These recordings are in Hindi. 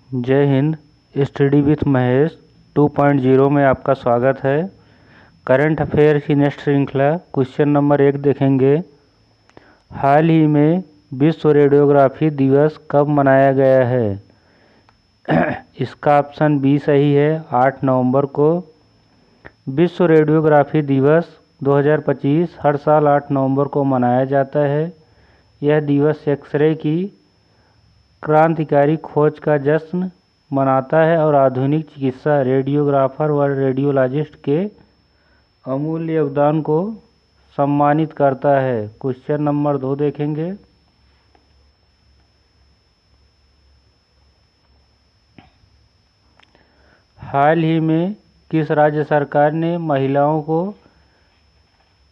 जय हिंद। स्टडी विथ महेश 2.0 में आपका स्वागत है। करंट अफेयर की नेक्स्ट श्रृंखला क्वेश्चन नंबर 1 देखेंगे। हाल ही में विश्व रेडियोग्राफी दिवस कब मनाया गया है? इसका ऑप्शन बी सही है, 8 नवंबर को। विश्व रेडियोग्राफी दिवस 2025 हर साल 8 नवंबर को मनाया जाता है। यह दिवस एक्सरे की क्रांतिकारी खोज का जश्न मनाता है और आधुनिक चिकित्सा रेडियोग्राफर व रेडियोलॉजिस्ट के अमूल्य योगदान को सम्मानित करता है। क्वेश्चन नंबर 2 देखेंगे। हाल ही में किस राज्य सरकार ने महिलाओं को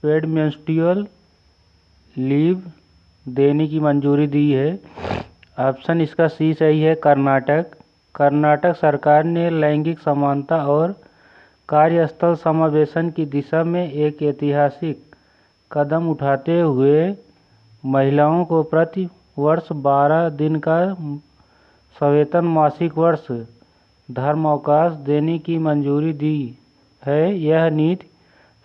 पेड मेंस्ट्रुअल लीव देने की मंजूरी दी है? ऑप्शन इसका सी सही है, कर्नाटक। कर्नाटक सरकार ने लैंगिक समानता और कार्यस्थल समावेशन की दिशा में एक ऐतिहासिक कदम उठाते हुए महिलाओं को प्रति वर्ष 12 दिन का सवेतन मासिक वर्ष धर्म अवकाश देने की मंजूरी दी है। यह नीति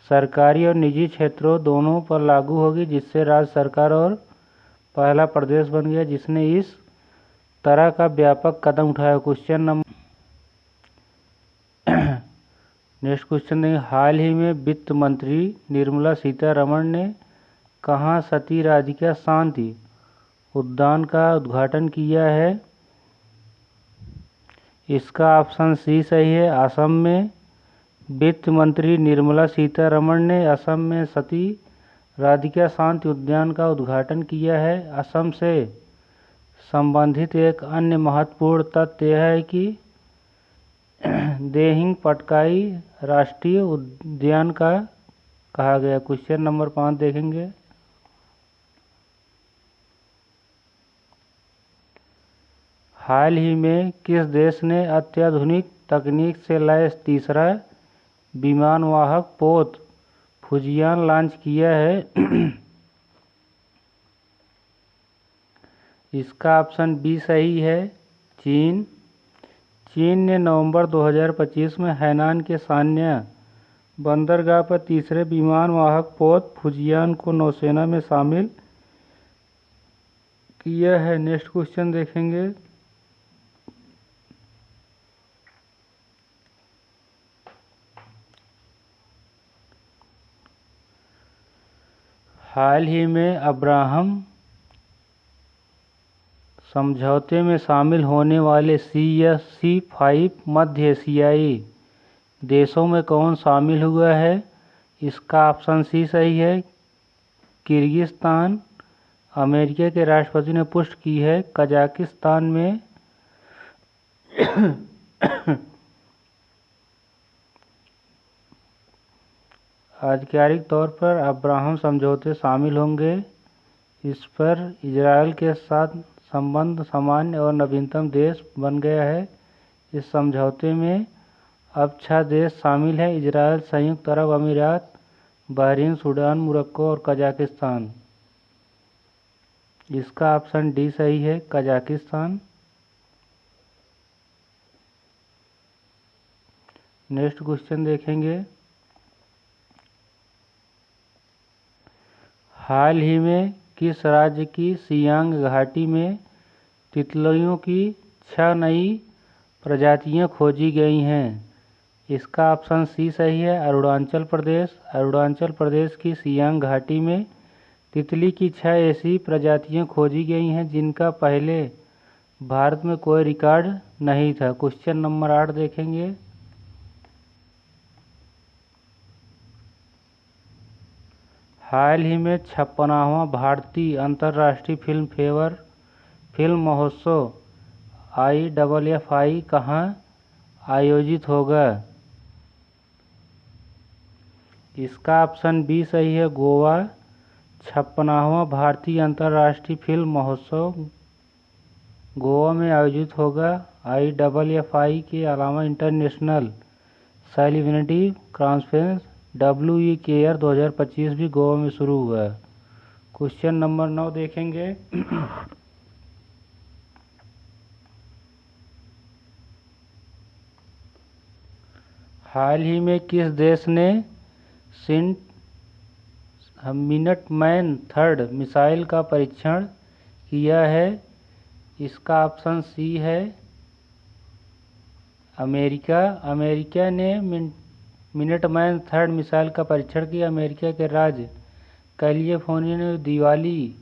सरकारी और निजी क्षेत्रों दोनों पर लागू होगी, जिससे राज्य सरकार और पहला प्रदेश बन गया जिसने इस तरह का व्यापक कदम उठाया। क्वेश्चन नंबर नेक्स्ट क्वेश्चन देंगे। हाल ही में वित्त मंत्री निर्मला सीतारमण ने कहाँ सती राधिका शांति उद्यान का उद्घाटन किया है? इसका ऑप्शन सी सही है, असम में। वित्त मंत्री निर्मला सीतारमण ने असम में सती राधिका शांति उद्यान का उद्घाटन किया है। असम से संबंधित एक अन्य महत्वपूर्ण तथ्य यह है कि देहिंग पटकाई राष्ट्रीय उद्यान का कहा गया। क्वेश्चन नंबर 5 देखेंगे। हाल ही में किस देश ने अत्याधुनिक तकनीक से लैस तीसरा विमानवाहक पोत फुजियान लॉन्च किया है? इसका ऑप्शन बी सही है, चीन। चीन ने नवंबर 2025 में हैनान के सान्या बंदरगाह पर तीसरे विमानवाहक पोत फुजियान को नौसेना में शामिल किया है। नेक्स्ट क्वेश्चन देखेंगे। हाल ही में अब्राहम समझौते में शामिल होने वाले CSC5 मध्य एशियाई देशों में कौन शामिल हुआ है? इसका ऑप्शन सी सही है, किर्गिस्तान। अमेरिका के राष्ट्रपति ने पुष्टि की है। कजाकिस्तान में आधिकारिक तौर पर अब्राहम समझौते शामिल होंगे। इस पर इजरायल के साथ संबंध सामान्य और नवीनतम देश बन गया है। इस समझौते में अब 6 देश शामिल हैं: इजरायल, संयुक्त अरब अमीरात, बहरीन, सूडान, मोरक्को और कजाकिस्तान। इसका ऑप्शन डी सही है, कजाकिस्तान। नेक्स्ट क्वेश्चन देखेंगे। हाल ही में किस राज्य की सियांग घाटी में तितलियों की 6 नई प्रजातियां खोजी गई हैं? इसका ऑप्शन सी सही है, अरुणाचल प्रदेश। अरुणाचल प्रदेश की सियांग घाटी में तितली की 6 ऐसी प्रजातियां खोजी गई हैं जिनका पहले भारत में कोई रिकॉर्ड नहीं था। क्वेश्चन नंबर 8 देखेंगे। हाल ही में 56वां भारतीय अंतर्राष्ट्रीय फिल्म महोत्सव IIFI कहाँ आयोजित होगा? इसका ऑप्शन बी सही है, गोवा। 56वां भारतीय अंतर्राष्ट्रीय फिल्म महोत्सव गोवा में आयोजित होगा। IIFI के अलावा इंटरनेशनल सेलिब्रिटी कॉन्फ्रेंस WEKR 2025 भी गोवा में शुरू हुआ। क्वेश्चन नंबर 9 देखेंगे। हाल ही में किस देश ने मिनटमैन थर्ड मिसाइल का परीक्षण किया है? इसका ऑप्शन सी है अमेरिका। अमेरिका ने मिनटमैन थर्ड मिसाइल का परीक्षण किया। अमेरिका के राज्य कैलिफोर्निया ने दिवाली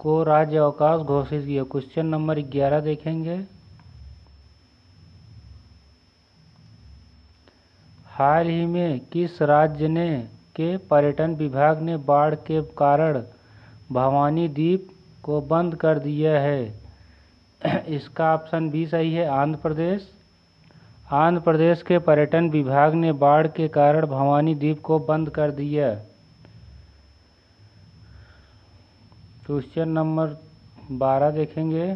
को राज्य अवकाश घोषित किया। क्वेश्चन नंबर 11 देखेंगे। हाल ही में किस राज्य के पर्यटन विभाग ने बाढ़ के कारण भवानी द्वीप को बंद कर दिया है? इसका ऑप्शन बी सही है आंध्र प्रदेश। आंध्र प्रदेश के पर्यटन विभाग ने बाढ़ के कारण भवानी द्वीप को बंद कर दिया। क्वेश्चन नंबर 12 देखेंगे।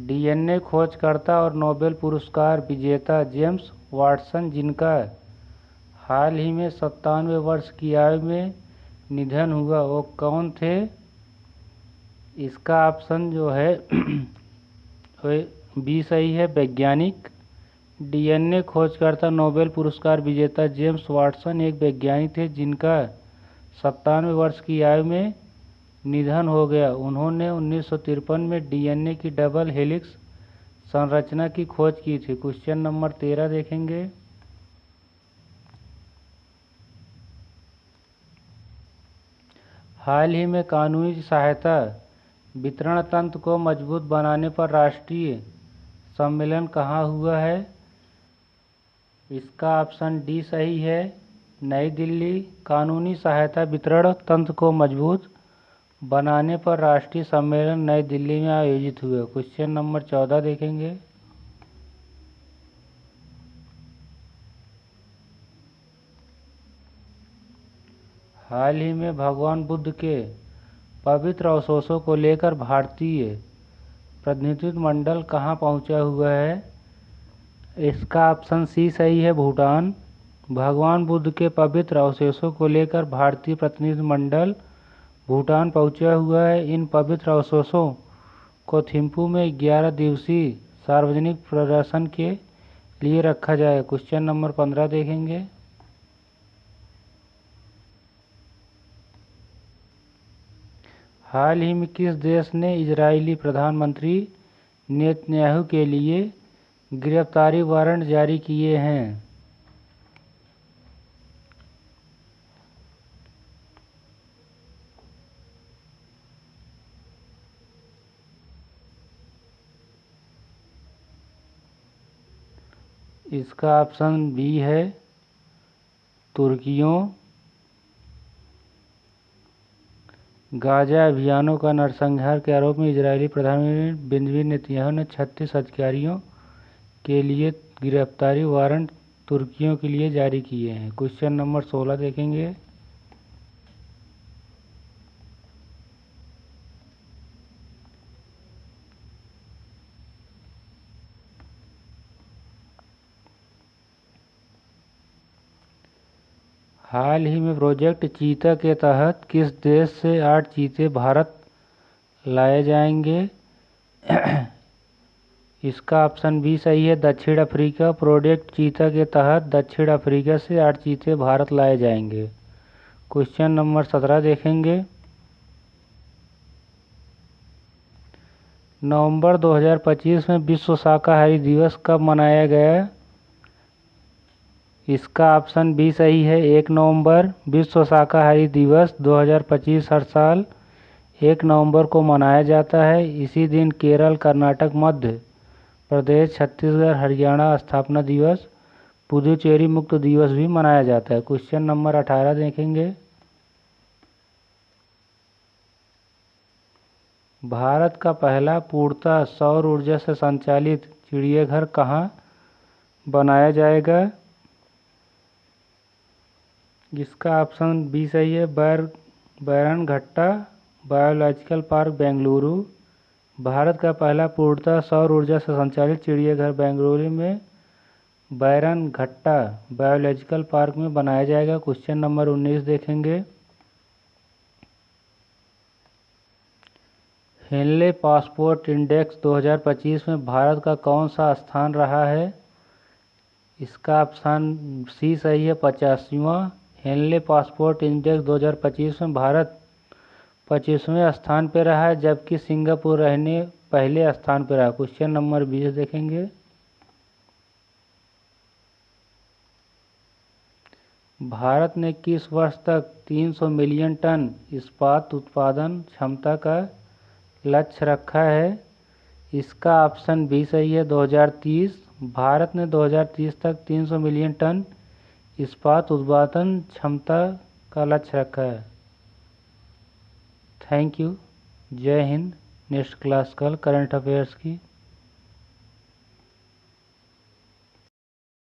डीएनए खोजकर्ता और नोबेल पुरस्कार विजेता जेम्स वाटसन, जिनका हाल ही में 97 वर्ष की आयु में निधन हुआ, वो कौन थे? इसका ऑप्शन जो है बी सही है वैज्ञानिक। डीएनए खोजकर्ता नोबेल पुरस्कार विजेता जेम्स वाटसन एक वैज्ञानिक थे जिनका 97 वर्ष की आयु में निधन हो गया। उन्होंने 1953 में डीएनए की डबल हेलिक्स संरचना की खोज की थी। क्वेश्चन नंबर 13 देखेंगे। हाल ही में कानूनी सहायता वितरण तंत्र को मजबूत बनाने पर राष्ट्रीय सम्मेलन कहाँ हुआ है? इसका ऑप्शन डी सही है नई दिल्ली। कानूनी सहायता वितरण तंत्र को मजबूत बनाने पर राष्ट्रीय सम्मेलन नई दिल्ली में आयोजित हुए। क्वेश्चन नंबर 14 देखेंगे। हाल ही में भगवान बुद्ध के पवित्र अवशेषों को लेकर भारतीय प्रतिनिधिमंडल कहाँ पहुँचा हुआ है? इसका ऑप्शन सी सही है भूटान। भगवान बुद्ध के पवित्र अवशेषों को लेकर भारतीय प्रतिनिधिमंडल भूटान पहुंचा हुआ है। इन पवित्र अवशेषों को थिम्पू में 11 दिवसीय सार्वजनिक प्रदर्शन के लिए रखा जाएगा। क्वेश्चन नंबर 15 देखेंगे। हाल ही में किस देश ने इजरायली प्रधानमंत्री नेतन्याहू के लिए गिरफ्तारी वारंट जारी किए हैं? इसका ऑप्शन बी है तुर्कियों। गाजा अभियानों का नरसंहार के आरोप में इजरायली प्रधानमंत्री बेंजामिन नेतन्याहू ने 36 अधिकारियों के लिए गिरफ्तारी वारंट तुर्कियों के लिए जारी किए हैं। क्वेश्चन नंबर 16 देखेंगे। हाल ही में प्रोजेक्ट चीता के तहत किस देश से 8 चीते भारत लाए जाएंगे? इसका ऑप्शन बी सही है दक्षिण अफ्रीका। प्रोजेक्ट चीता के तहत दक्षिण अफ्रीका से 8 चीते भारत लाए जाएंगे। क्वेश्चन नंबर 17 देखेंगे। नवंबर 2025 में विश्व शाकाहारी दिवस कब मनाया गया? इसका ऑप्शन बी सही है 1 नवंबर। विश्व शाकाहारी दिवस 2025 हर साल 1 नवंबर को मनाया जाता है। इसी दिन केरल, कर्नाटक, मध्य प्रदेश, छत्तीसगढ़, हरियाणा स्थापना दिवस, पुदुचेरी मुक्त दिवस भी मनाया जाता है। क्वेश्चन नंबर 18 देखेंगे। भारत का पहला पूर्णतः सौर ऊर्जा से संचालित चिड़ियाघर कहाँ बनाया जाएगा? जिसका ऑप्शन बी सही है बैरनघट्टा बायोलॉजिकल पार्क, बेंगलुरु। भारत का पहला पूर्णतः सौर ऊर्जा से संचालित चिड़ियाघर बेंगलुरु में बैरनघट्टा बायोलॉजिकल पार्क में बनाया जाएगा। क्वेश्चन नंबर 19 देखेंगे। हेनले पासपोर्ट इंडेक्स 2025 में भारत का कौन सा स्थान रहा है? इसका ऑप्शन सी सही है, 85वां। हेनले पासपोर्ट इंडेक्स 2025 में भारत 25वें स्थान पर रहा है, जबकि सिंगापुर रहने पहले स्थान पर रहा। क्वेश्चन नंबर 20 देखेंगे। भारत ने किस वर्ष तक 300 मिलियन टन इस्पात उत्पादन क्षमता का लक्ष्य रखा है? इसका ऑप्शन बी सही है, 2030। भारत ने 2030 तक 300 मिलियन टन इस्पात उत्पादन क्षमता का लक्ष्य रखा है। Thank you. जय हिंद। नेक्स्ट क्लास कल करंट अफेयर्स की।